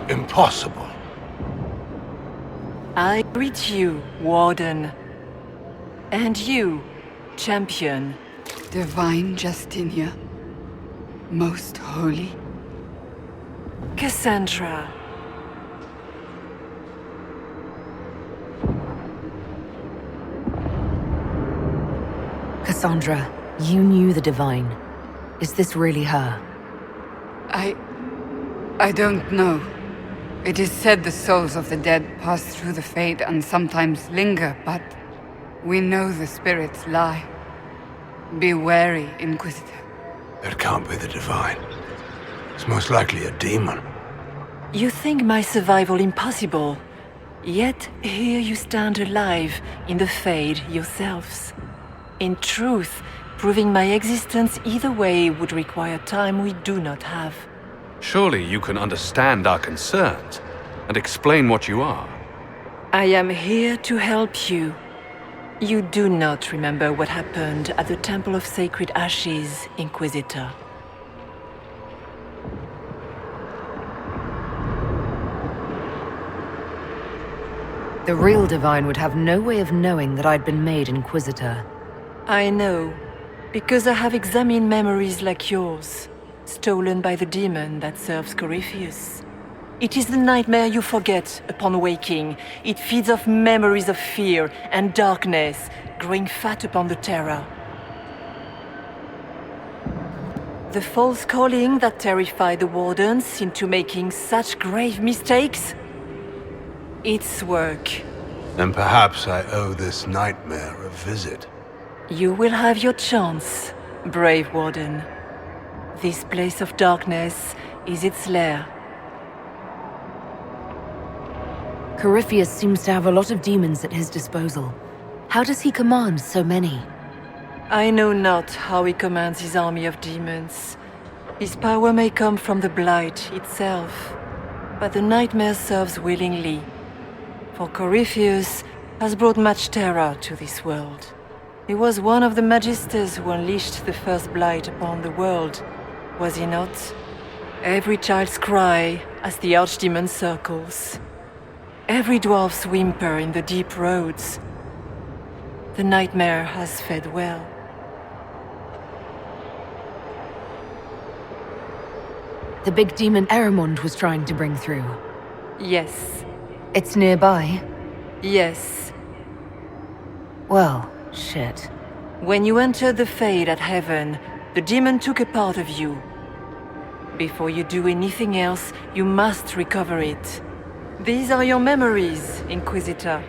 Impossible. I greet you, Warden. And you, Champion. Divine Justinia, most holy. Cassandra. Cassandra, you knew the Divine. Is this really her? I don't know. It is said the souls of the dead pass through the Fade and sometimes linger, but we know the spirits lie. Be wary, Inquisitor. It can't be the Divine. It's most likely a demon. You think my survival impossible, yet here you stand alive in the Fade yourselves. In truth, proving my existence either way would require time we do not have. Surely you can understand our concerns and explain what you are. I am here to help you. You do not remember what happened at the Temple of Sacred Ashes, Inquisitor. The real Divine would have no way of knowing that I'd been made Inquisitor. I know, because I have examined memories like yours, stolen by the demon that serves Corypheus. It is the nightmare you forget upon waking. It feeds off memories of fear and darkness, growing fat upon the terror. The false calling that terrified the Wardens into making such grave mistakes? It's work. Then perhaps I owe this nightmare a visit. You will have your chance, brave Warden. This place of darkness is its lair. Corypheus seems to have a lot of demons at his disposal. How does he command so many? I know not how he commands his army of demons. His power may come from the Blight itself, but the nightmare serves willingly. For Corypheus has brought much terror to this world. He was one of the Magisters who unleashed the first Blight upon the world, was he not? Every child's cry as the Archdemon circles. Every dwarf's whimper in the deep roads. The nightmare has fed well. The big demon Eramond was trying to bring through. Yes. It's nearby? Yes. Well, shit. When you entered the Fade at Heaven, the demon took a part of you. Before you do anything else, you must recover it. These are your memories, Inquisitor.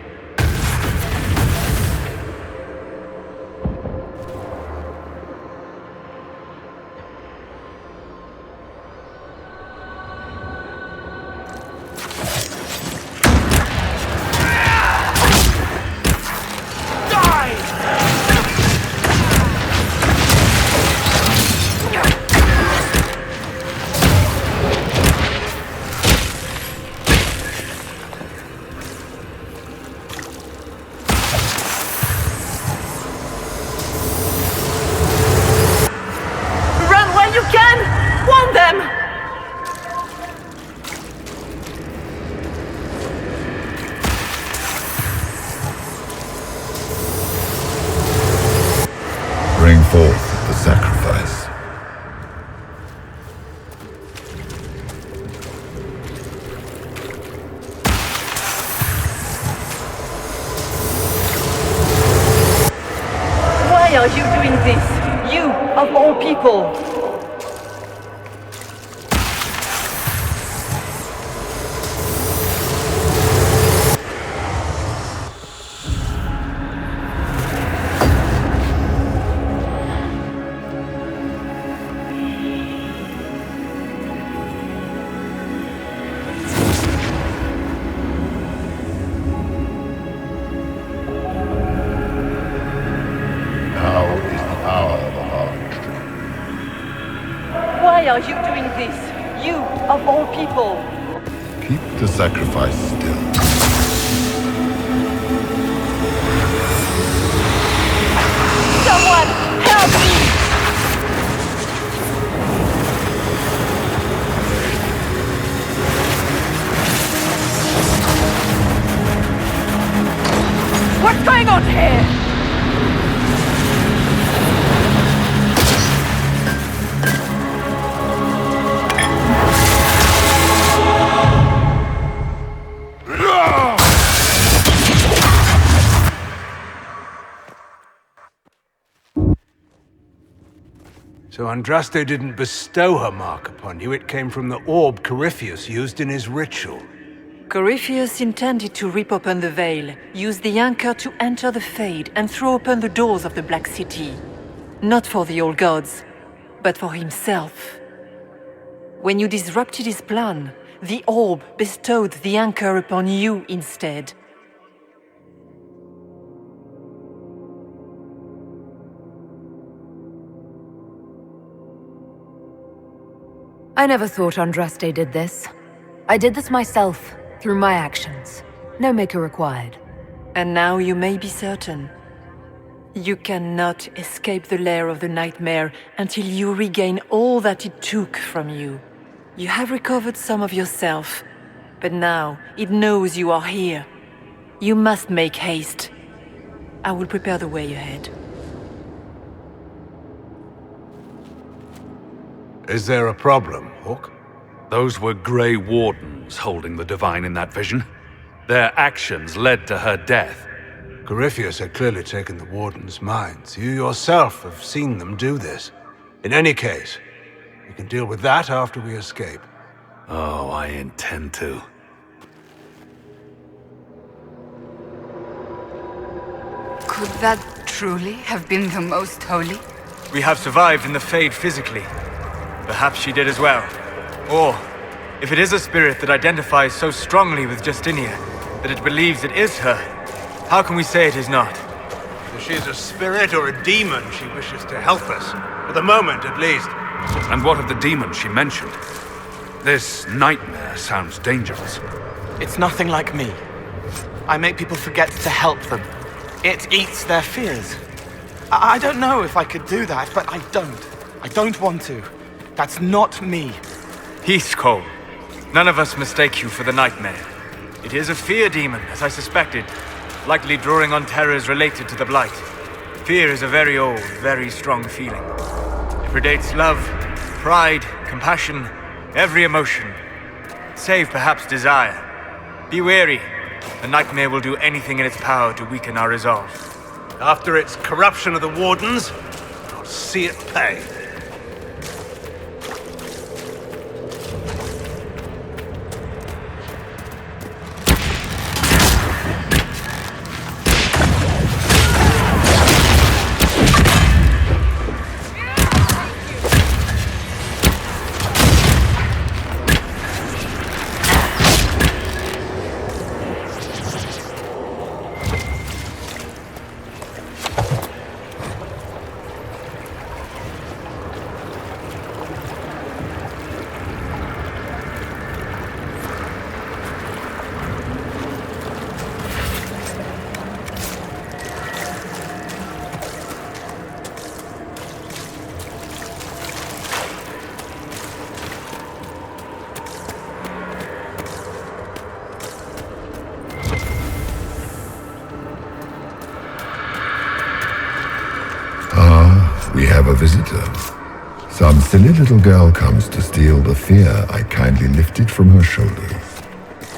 Bring forth the sacrifice. Why are you doing this? You, of all people! Why are you doing this? You, of all people! Keep the sacrifice still. Someone, help me! So Andraste didn't bestow her mark upon you, it came from the orb Corypheus used in his ritual. Corypheus intended to rip open the veil, use the anchor to enter the Fade, and throw open the doors of the Black City. Not for the old gods, but for himself. When you disrupted his plan, the orb bestowed the anchor upon you instead. I never thought Andraste did this. I did this myself, through my actions. No maker required. And now you may be certain. You cannot escape the lair of the nightmare until you regain all that it took from you. You have recovered some of yourself, but now it knows you are here. You must make haste. I will prepare the way ahead. Is there a problem, Hawk? Those were Grey Wardens holding the Divine in that vision. Their actions led to her death. Corypheus had clearly taken the Warden's minds. You yourself have seen them do this. In any case, we can deal with that after we escape. Oh, I intend to. Could that truly have been the most holy? We have survived in the Fade physically. Perhaps she did as well. Or, if it is a spirit that identifies so strongly with Justinia that it believes it is her, how can we say it is not? If she is a spirit or a demon, she wishes to help us. For the moment, at least. And what of the demon she mentioned? This nightmare sounds dangerous. It's nothing like me. I make people forget to help them. It eats their fears. I don't know if I could do that, but I don't. I don't want to. That's not me. Peace, Cole. None of us mistake you for the nightmare. It is a fear demon, as I suspected, likely drawing on terrors related to the Blight. Fear is a very old, very strong feeling. It predates love, pride, compassion, every emotion, save perhaps desire. Be wary. The nightmare will do anything in its power to weaken our resolve. After its corruption of the Wardens, I'll see it pay. We have a visitor. Some silly little girl comes to steal the fear I kindly lifted from her shoulders.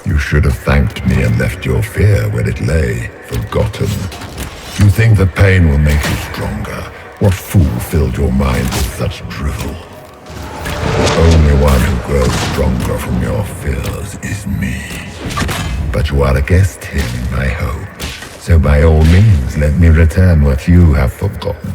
You should have thanked me and left your fear where it lay, forgotten. You think the pain will make you stronger? What fool filled your mind with such drivel? The only one who grows stronger from your fears is me. But you are a guest here in my home, so by all means let me return what you have forgotten.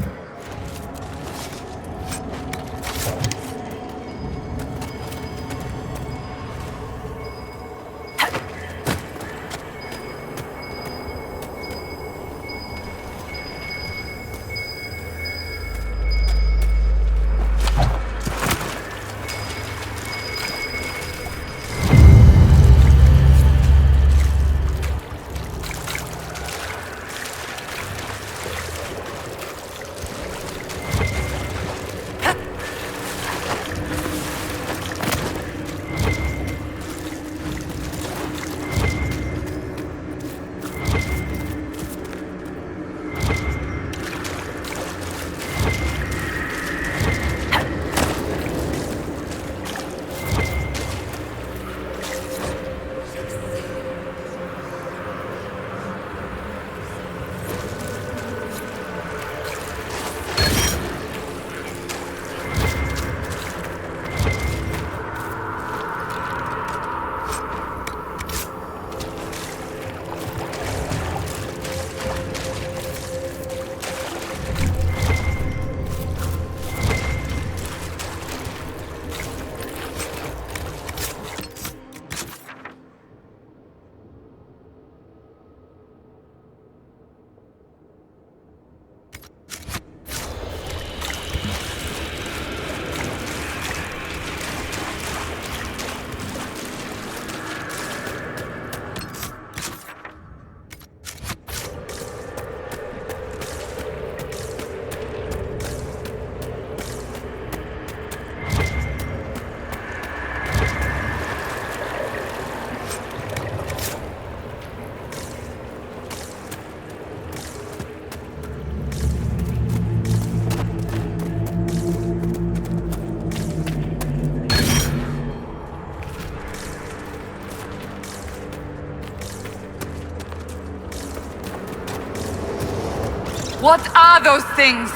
What are those things?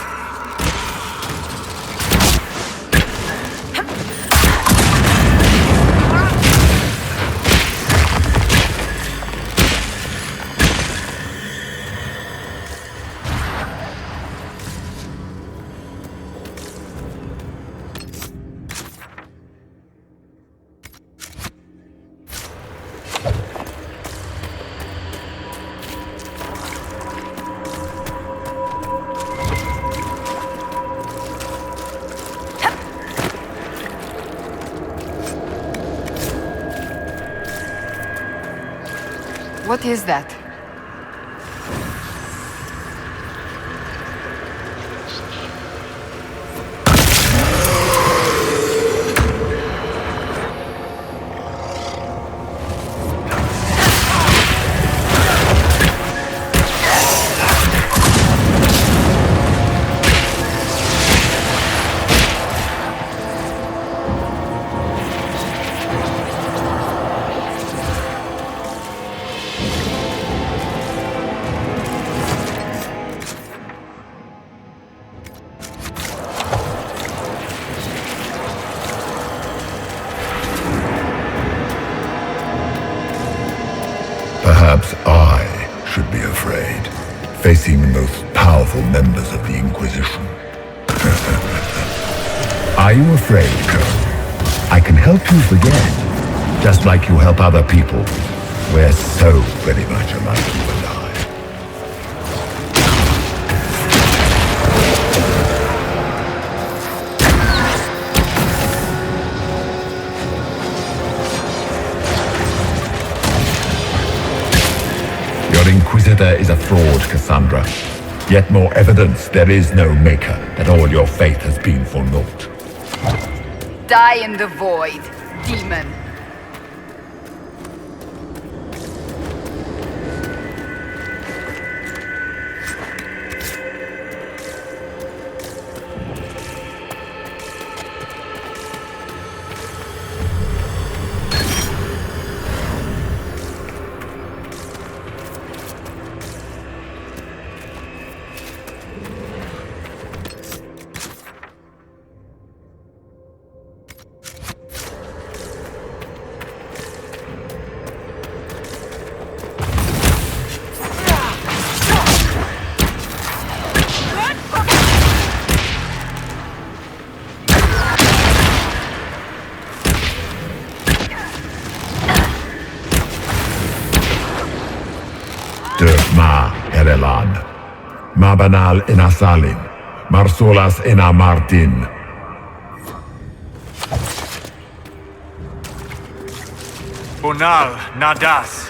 What is that? Perhaps I should be afraid, facing the most powerful members of the Inquisition. Are you afraid, Cole? I can help you forget, just like you help other people. We're so very much alike, you and I. Your Inquisitor is a fraud, Cassandra. Yet more evidence there is no Maker, that all your faith has been for naught. Die in the void, demon. Ma Erelan, Ma Banal Inasalin, Marsolas Ina Martin. Bonal Nadas.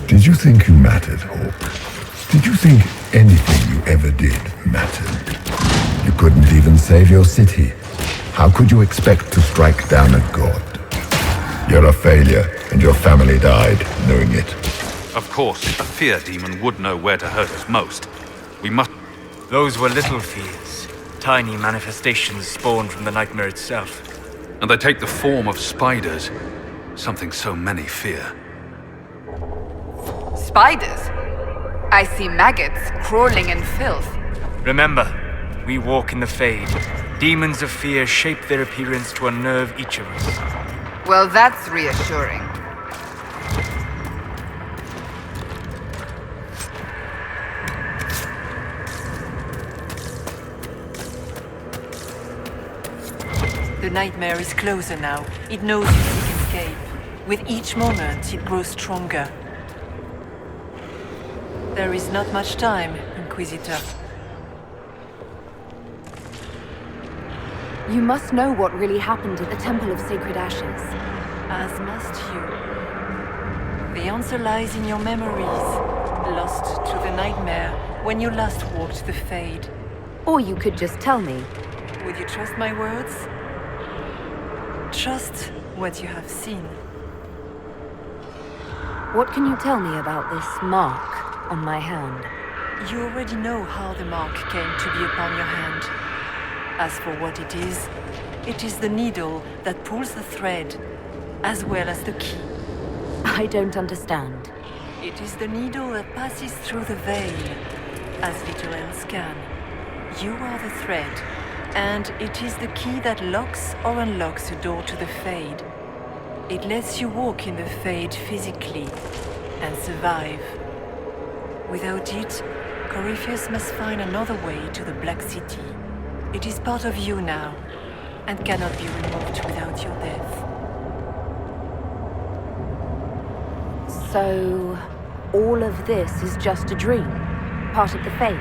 Did you think you mattered, Hawk? Did you think anything you ever did mattered? You couldn't even save your city. How could you expect to strike down a god? You're a failure, and your family died knowing it. Of course, a fear demon would know where to hurt us most. We must... Those were little fears. Tiny manifestations spawned from the nightmare itself. And they take the form of spiders. Something so many fear. Spiders? I see maggots crawling in filth. Remember, we walk in the Fade. Demons of fear shape their appearance to unnerve each of us. Well, that's reassuring. The nightmare is closer now. It knows you seek escape. With each moment, it grows stronger. There is not much time, Inquisitor. You must know what really happened at the Temple of Sacred Ashes. as must you. The answer lies in your memories, lost to the nightmare when you last walked the Fade. Or you could just tell me. Would you trust my words? Trust what you have seen. What can you tell me about this mark on my hand? You already know how the mark came to be upon your hand. As for what it is the needle that pulls the thread, as well as the key. I don't understand. It is the needle that passes through the veil, as little else can. You are the thread, and it is the key that locks or unlocks the door to the Fade. It lets you walk in the Fade physically, and survive. Without it, Corypheus must find another way to the Black City. It is part of you now, and cannot be removed without your death. So, all of this is just a dream? Part of the Fade?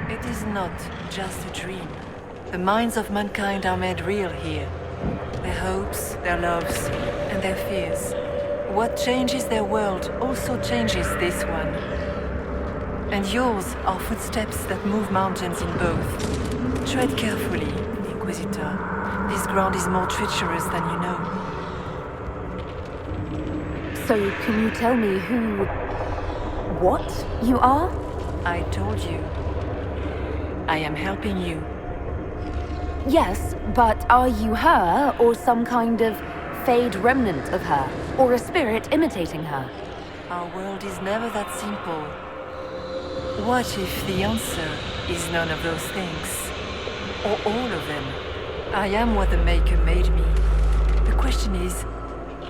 It is not just a dream. The minds of mankind are made real here. Their hopes, their loves, and their fears. What changes their world also changes this one. And yours are footsteps that move mountains in both. Tread carefully, Inquisitor. This ground is more treacherous than you know. So, can you tell me what you are? I told you. I am helping you. Yes, but are you her, or some kind of Fade remnant of her? Or a spirit imitating her? Our world is never that simple. What if the answer is none of those things? Or all of them? I am what the Maker made me. The question is,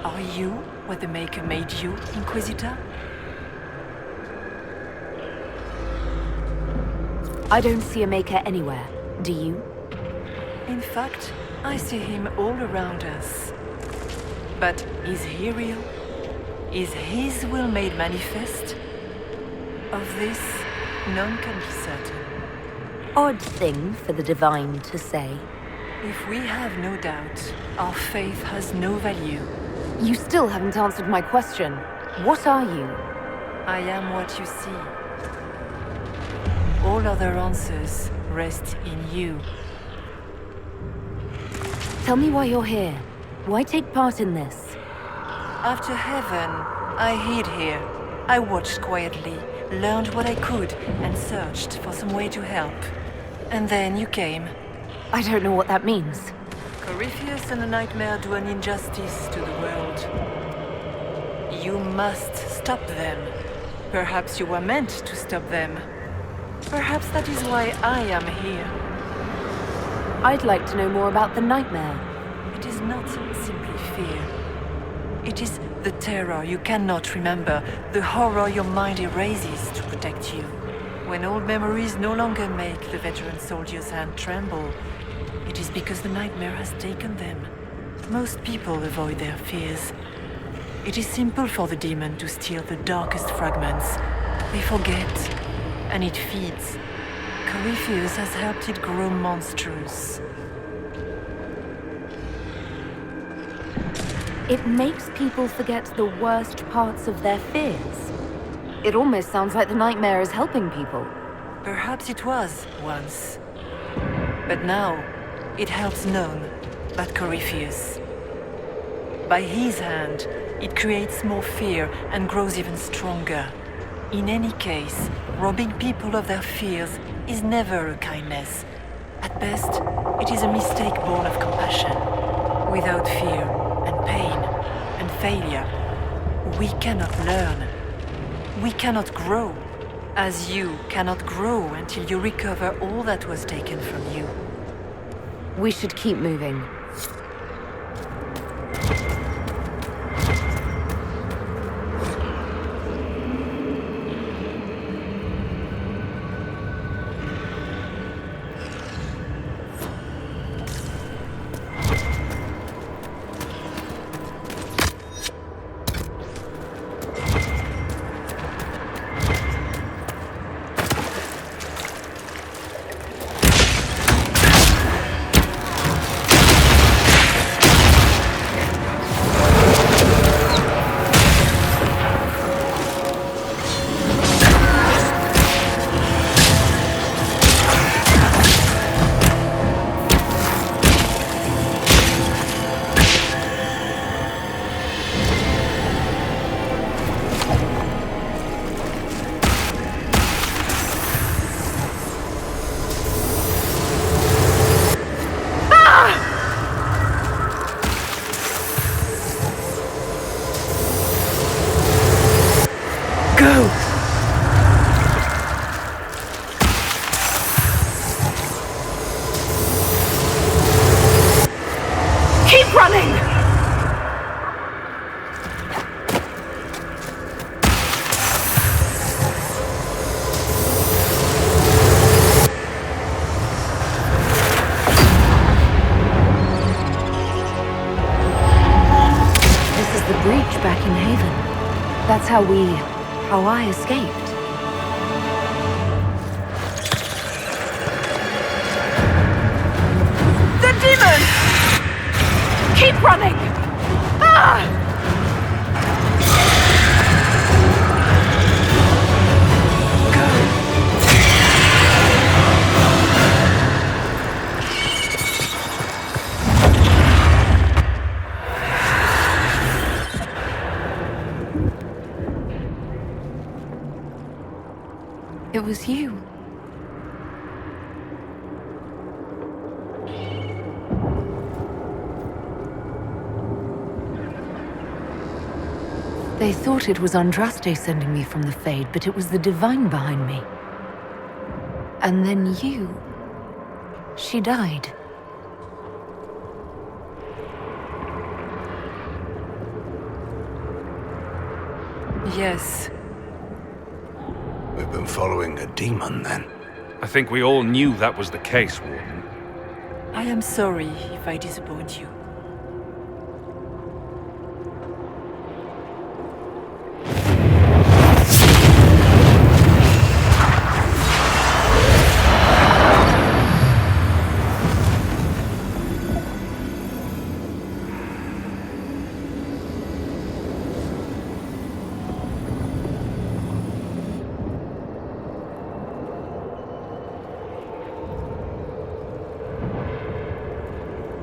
are you what the Maker made you, Inquisitor? I don't see a Maker anywhere. Do you? In fact, I see him all around us. But is he real? Is his will made manifest? Of this, none can be certain. Odd thing for the Divine to say. If we have no doubt, our faith has no value. You still haven't answered my question. What are you? I am what you see. All other answers rest in you. Tell me why you're here. Why take part in this? After heaven, I hid here. I watched quietly, learned what I could, and searched for some way to help. And then you came. I don't know what that means. Corypheus and the Nightmare do an injustice to the world. You must stop them. Perhaps you were meant to stop them. Perhaps that is why I am here. I'd like to know more about the Nightmare. It is not simply fear. It is the terror you cannot remember, the horror your mind erases to protect you. When old memories no longer make the veteran soldier's hand tremble, it is because the Nightmare has taken them. Most people avoid their fears. It is simple for the demon to steal the darkest fragments. They forget, and it feeds. Corypheus has helped it grow monstrous. It makes people forget the worst parts of their fears. It almost sounds like the Nightmare is helping people. Perhaps it was once. But now, it helps none but Corypheus. By his hand, it creates more fear and grows even stronger. In any case, robbing people of their fears is never a kindness. At best, it is a mistake born of compassion. Without fear and pain and failure, we cannot learn. We cannot grow, as you cannot grow until you recover all that was taken from you. We should keep moving. Go! Keep running! This is the breach back in Haven. That's how I escaped. The demon! Keep running! Ah! It was you. They thought it was Andraste sending me from the Fade, but it was the Divine behind me. And then you... She died. Yes. We've been following a demon, then. I think we all knew that was the case, Warden. I am sorry if I disappoint you.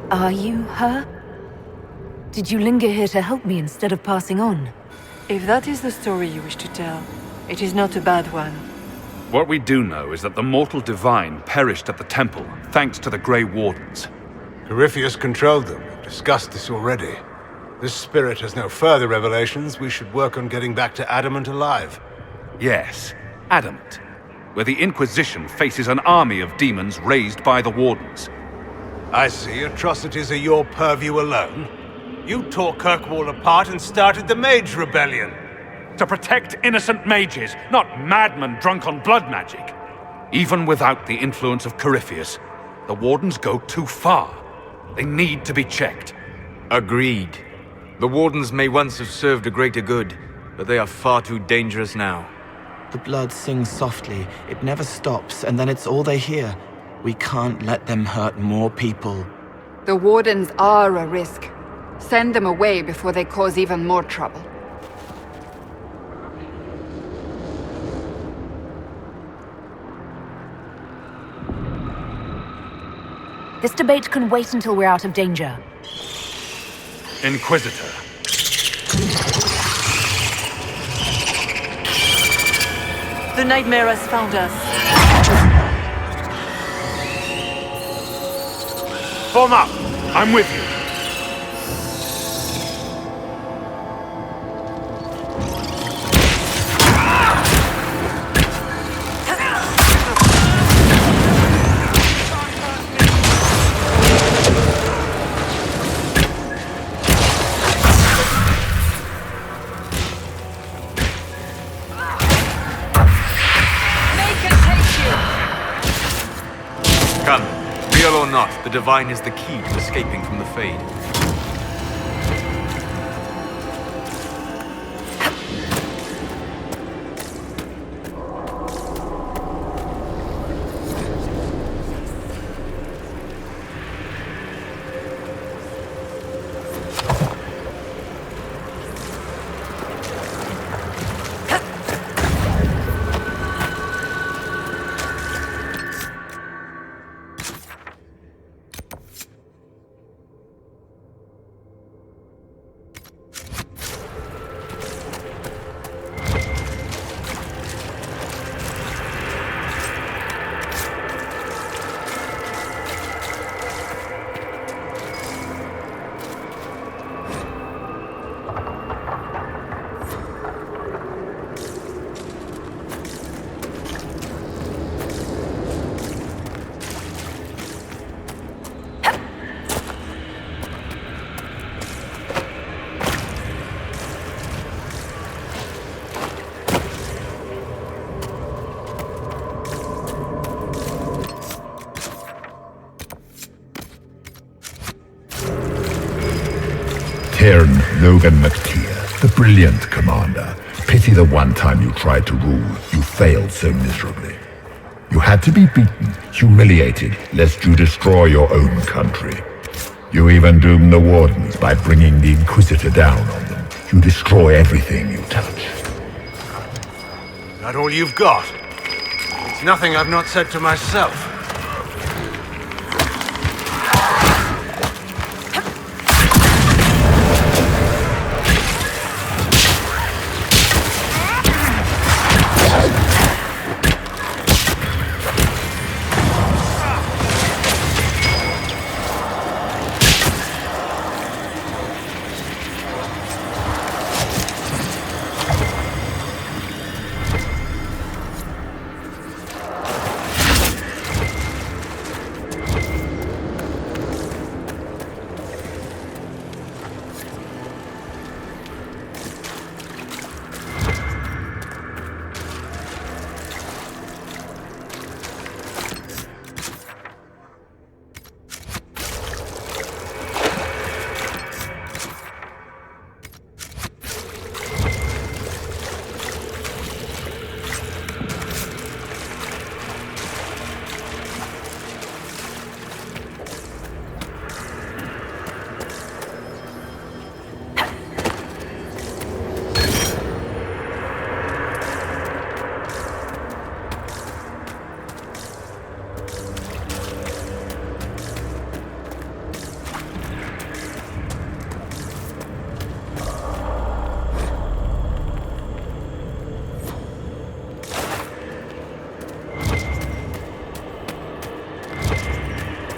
Are you her? Did you linger here to help me instead of passing on? If that is the story you wish to tell, it is not a bad one. What we do know is that the mortal divine perished at the temple, thanks to the Grey Wardens. Corypheus controlled them. We've discussed this already. This spirit has no further revelations. We should work on getting back to Adamant alive. Yes, Adamant, where the Inquisition faces an army of demons raised by the Wardens. I see. Atrocities are your purview alone. You tore Kirkwall apart and started the Mage Rebellion. To protect innocent mages, not madmen drunk on blood magic. Even without the influence of Corypheus, the Wardens go too far. They need to be checked. Agreed. The Wardens may once have served a greater good, but they are far too dangerous now. The blood sings softly, it never stops, and then it's all they hear. We can't let them hurt more people. The Wardens are a risk. Send them away before they cause even more trouble. This debate can wait until we're out of danger. Inquisitor. The nightmare has found us. Form up! I'm with you. Come, real or not, the Divine is the key to escaping from the Fade. Cairn Logan McTeer, the brilliant commander. Pity the one time you tried to rule, you failed so miserably. You had to be beaten, humiliated, lest you destroy your own country. You even doomed the Wardens by bringing the Inquisitor down on them. You destroy everything you touch. That all you've got? It's nothing I've not said to myself.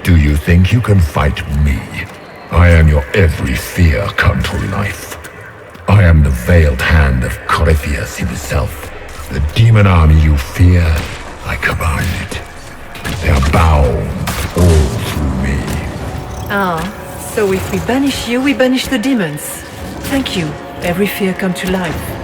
Do you think you can fight me? I am your every fear come to life. I am the veiled hand of Corypheus himself. The demon army you fear, I command it. They are bound all through me. Ah, so if we banish you, we banish the demons. Thank you. Every fear come to life.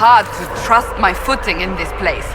hard to trust my footing in this place.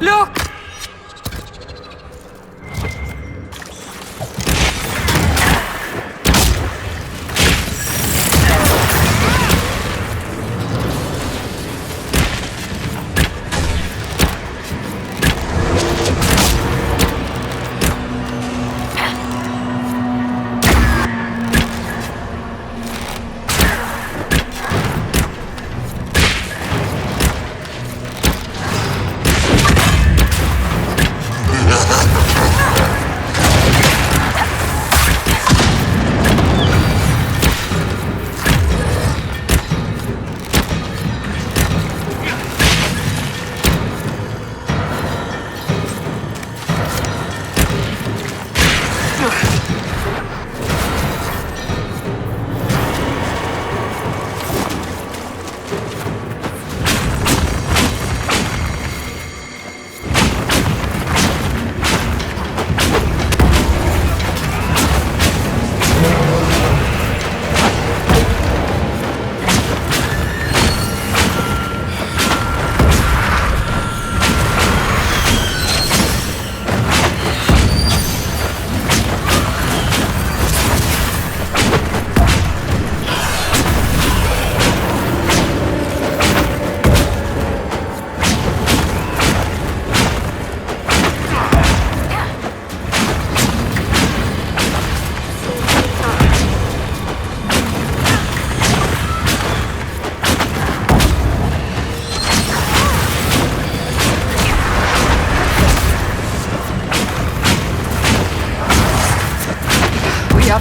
Look!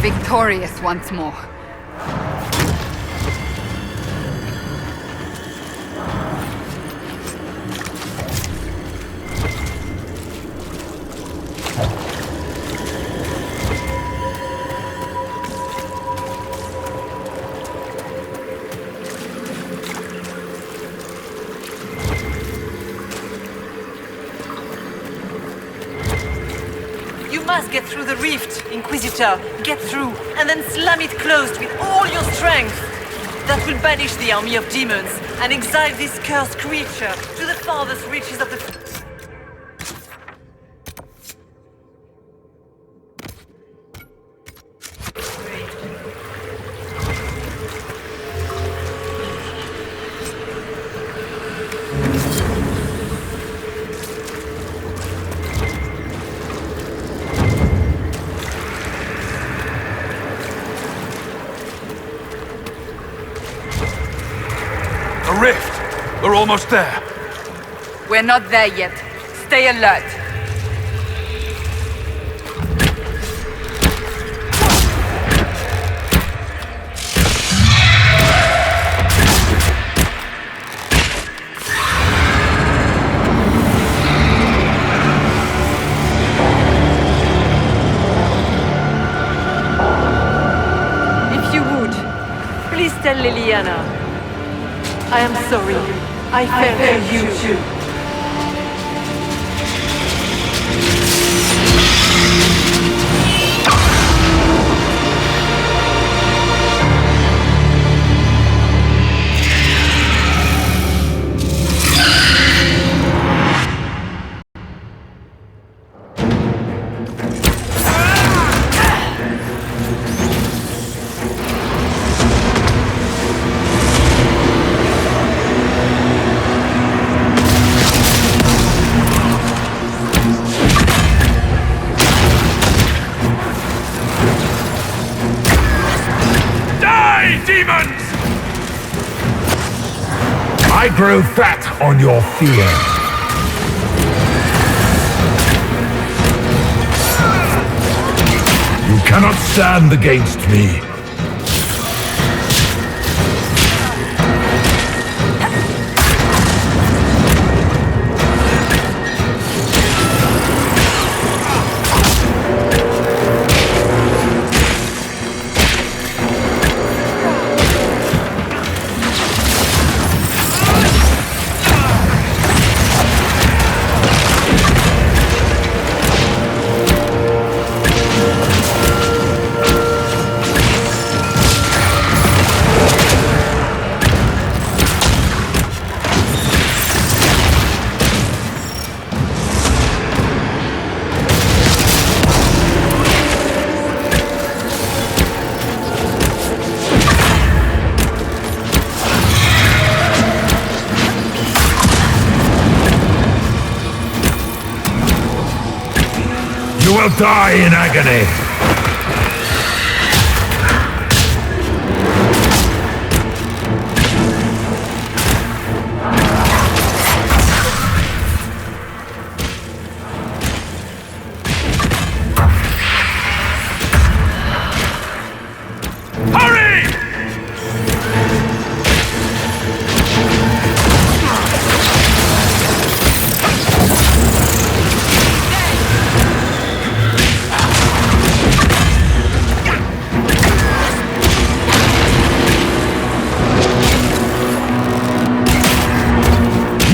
victorious once more. You must get through the rift, Inquisitor. Get through, and then slam it closed with all your strength. That will banish the army of demons and exile this cursed creature to the farthest reaches of the... The rift! We're almost there. We're not there yet. Stay alert. If you would, please tell Liliana. I am sorry. I failed you too. Demons! I grow fat on your fear. You cannot stand against me. You will die in agony. Hurry!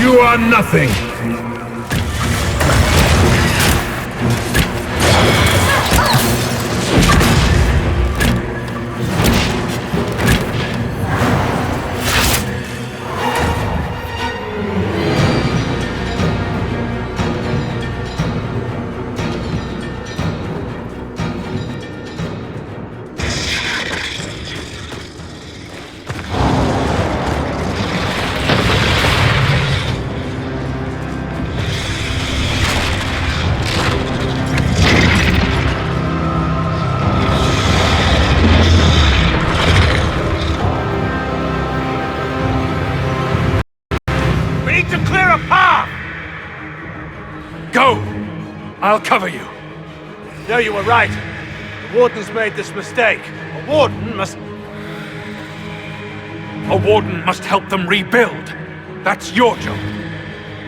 You are nothing. To clear a path! Go! I'll cover you. No, you were right. The Warden's made this mistake. A Warden must... A warden must help them rebuild. That's your job.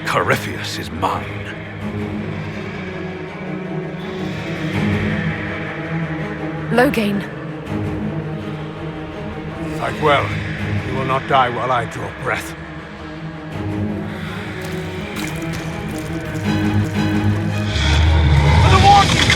Corypheus is mine. Loghain. Fight well. You will not die while I draw breath. For the warden!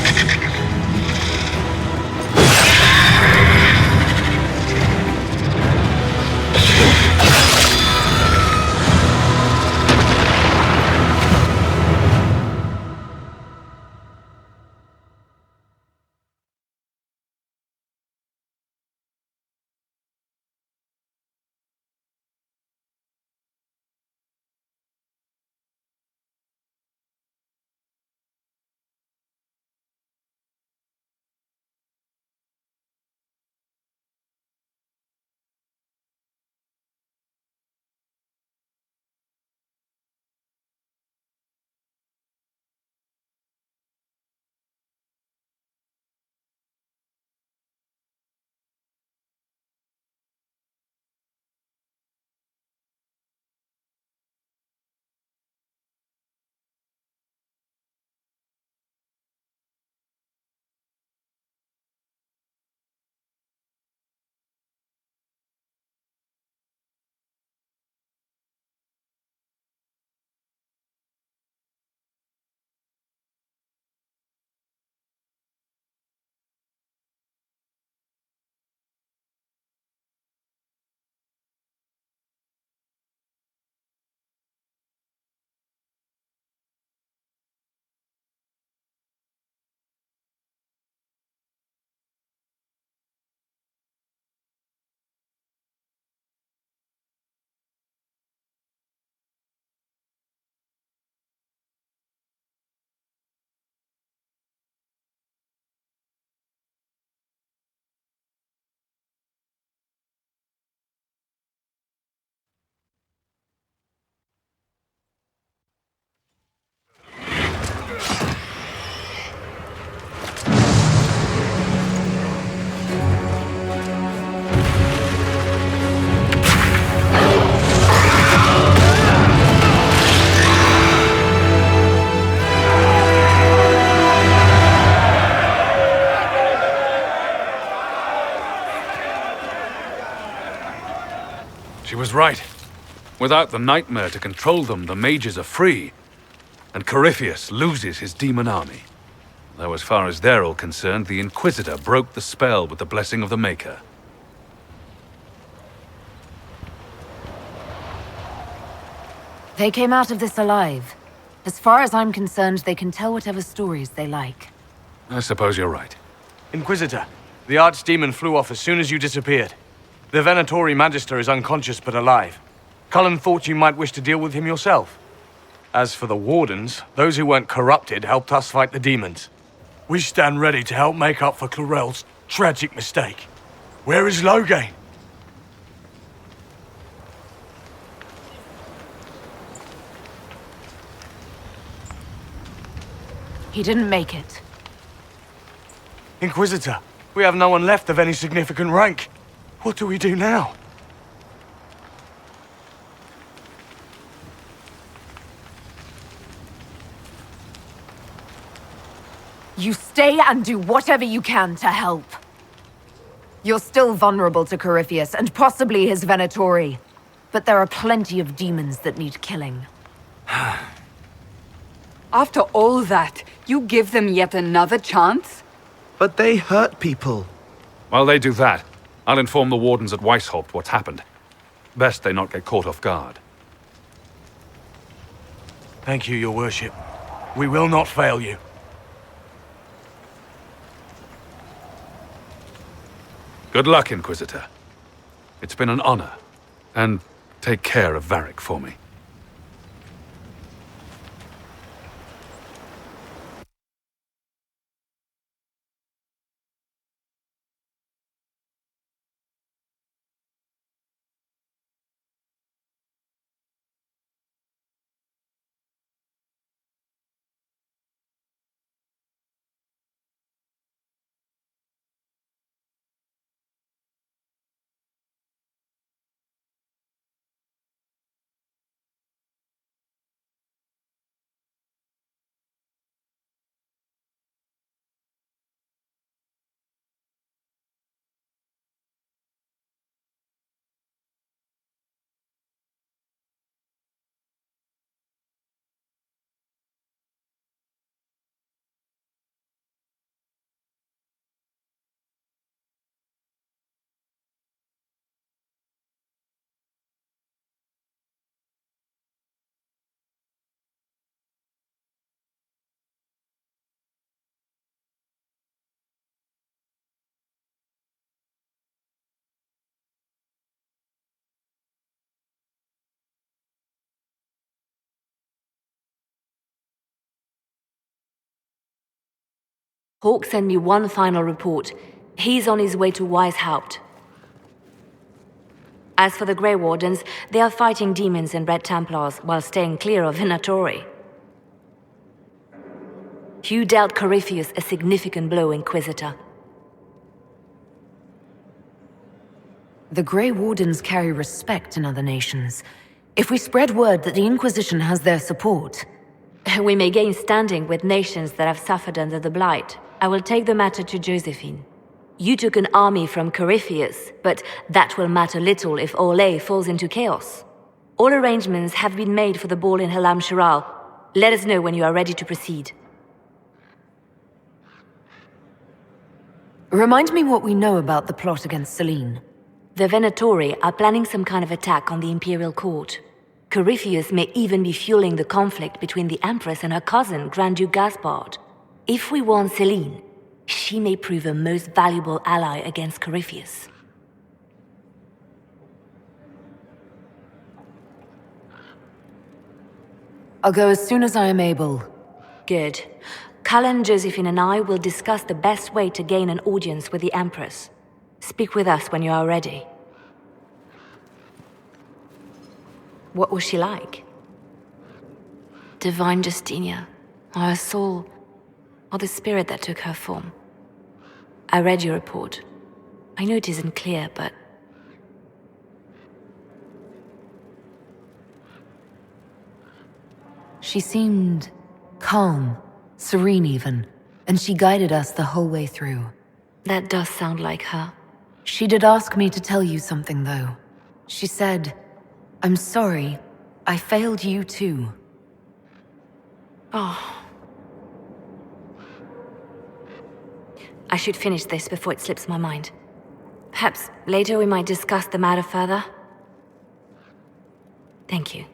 She was right. Without the nightmare to control them, the mages are free. And Corypheus loses his demon army. Though as far as they're all concerned, the Inquisitor broke the spell with the blessing of the Maker. They came out of this alive. As far as I'm concerned, they can tell whatever stories they like. I suppose you're right. Inquisitor, the Archdemon flew off as soon as you disappeared. The Venatori Magister is unconscious but alive. Cullen thought you might wish to deal with him yourself. As for the Wardens, those who weren't corrupted helped us fight the demons. We stand ready to help make up for Clorel's tragic mistake. Where is Loghain? He didn't make it. Inquisitor, we have no one left of any significant rank. What do we do now? You stay and do whatever you can to help. You're still vulnerable to Corypheus and possibly his Venatori. But there are plenty of demons that need killing. After all that, you give them yet another chance? But they hurt people. While they do that, I'll inform the Wardens at Weishaupt what's happened. Best they not get caught off guard. Thank you, your worship. We will not fail you. Good luck, Inquisitor. It's been an honor. And take care of Varric for me. Hawk sent me one final report. He's on his way to Weishaupt. As for the Grey Wardens, they are fighting demons and Red Templars while staying clear of Venatori. You dealt Corypheus a significant blow, Inquisitor. The Grey Wardens carry respect in other nations. If we spread word that the Inquisition has their support... We may gain standing with nations that have suffered under the Blight. I will take the matter to Josephine. You took an army from Corypheus, but that will matter little if Orlais falls into chaos. All arrangements have been made for the ball in Halam Shiral. Let us know when you are ready to proceed. Remind me what we know about the plot against Selene. The Venatori are planning some kind of attack on the Imperial Court. Corypheus may even be fueling the conflict between the Empress and her cousin, Grand Duke Gaspard. If we warn Selene, she may prove a most valuable ally against Corypheus. I'll go as soon as I am able. Good. Cullen, Josephine and I will discuss the best way to gain an audience with the Empress. Speak with us when you are ready. What was she like? Divine Justinia, or her soul, or the spirit that took her form. I read your report. I know it isn't clear, but... She seemed calm, serene even, and she guided us the whole way through. That does sound like her. She did ask me to tell you something, though. She said, "I'm sorry, I failed you too." Oh. I should finish this before it slips my mind. Perhaps later we might discuss the matter further. Thank you.